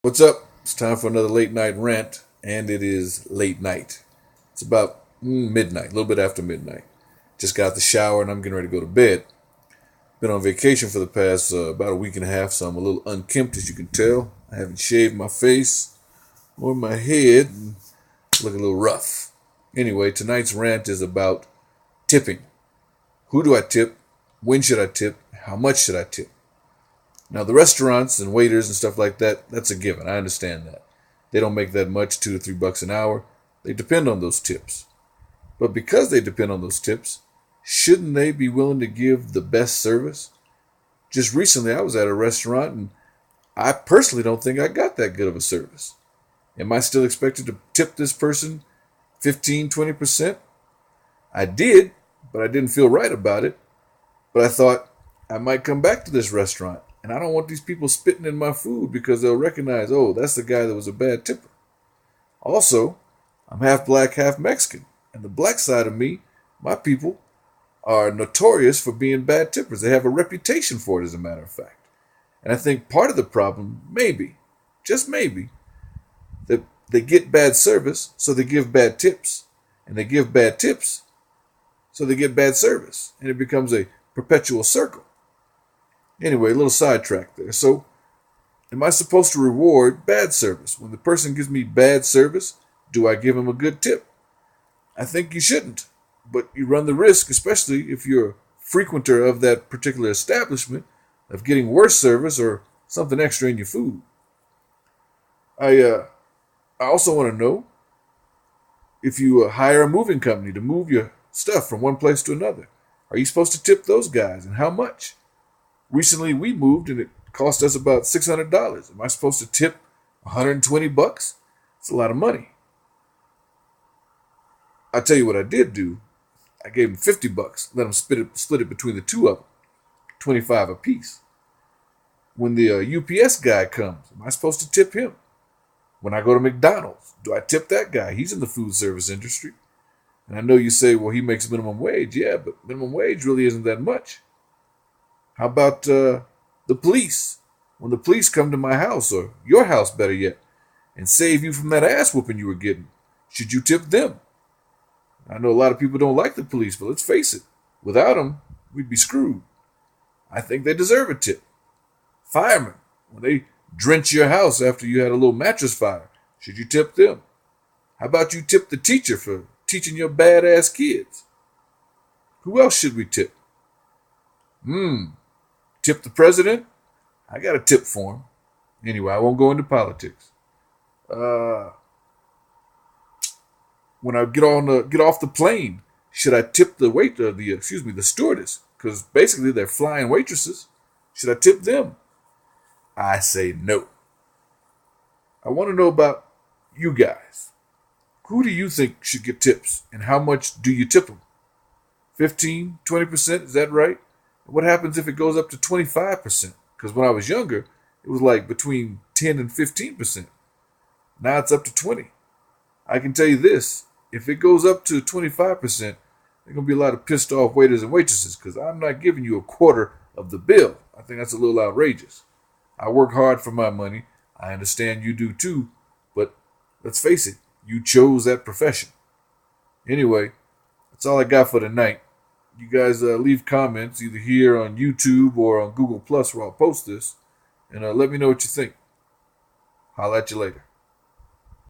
What's up? It's time for another late night rant, and it is late night. It's about midnight, a little bit after midnight. Just got out the shower and I'm getting ready to go to bed. Been on vacation for the past about a week and a half, so I'm a little unkempt, as you can tell. I haven't shaved my face or my head, and look a little rough. Anyway, tonight's rant is about tipping. Who do I tip? When should I tip? How much should I tip? Now, the restaurants and waiters and stuff like that, that's a given. I understand that. They don't make that much, $2 to $3 an hour. They depend on those tips. But because they depend on those tips, shouldn't they be willing to give the best service? Just recently, I was at a restaurant, and I personally don't think I got that good of a service. Am I still expected to tip this person 15, 20%? I did, but I didn't feel right about it. But I thought I might come back to this restaurant. And I don't want these people spitting in my food because they'll recognize, oh, that's the guy that was a bad tipper. Also, I'm half black, half Mexican. And the black side of me, my people, are notorious for being bad tippers. They have a reputation for it, as a matter of fact. And I think part of the problem, maybe, just maybe, that they get bad service, so they give bad tips. And they give bad tips, so they get bad service. And it becomes a perpetual circle. Anyway, a little sidetrack there. So, am I supposed to reward bad service? When the person gives me bad service, do I give him a good tip? I think you shouldn't, but you run the risk, especially if you're a frequenter of that particular establishment, of getting worse service or something extra in your food. I also want to know if you hire a moving company to move your stuff from one place to another. Are you supposed to tip those guys, and how much? Recently, we moved and it cost us about $600. Am I supposed to tip $120? It's a lot of money. I'll tell you what I did do. I gave them $50. Let them split it between the two of them, 25 apiece. When the UPS guy comes, am I supposed to tip him? When I go to McDonald's, do I tip that guy? He's in the food service industry. And I know you say, well, he makes minimum wage. Yeah, but minimum wage really isn't that much. How about the police? When the police come to my house, or your house better yet, and save you from that ass whooping you were getting, should you tip them? I know a lot of people don't like the police, but let's face it, without them, we'd be screwed. I think they deserve a tip. Firemen, when they drench your house after you had a little mattress fire, should you tip them? How about you tip the teacher for teaching your badass kids? Who else should we tip? Tip the president? I got a tip for him. Anyway, I won't go into politics. When I get off the plane, should I tip the stewardess? Because basically they're flying waitresses. Should I tip them? I say no. I want to know about you guys. Who do you think should get tips, and how much do you tip them? 15, 20%? Is that right? What happens if it goes up to 25%? Because when I was younger, it was like between 10 and 15%. Now it's up to 20. I can tell you this, if it goes up to 25%, there's going to be a lot of pissed off waiters and waitresses because I'm not giving you a quarter of the bill. I think that's a little outrageous. I work hard for my money. I understand you do too, but let's face it, you chose that profession. Anyway, that's all I got for tonight. You guys leave comments either here on YouTube or on Google Plus where I'll post this. And let me know what you think. Holla at you later.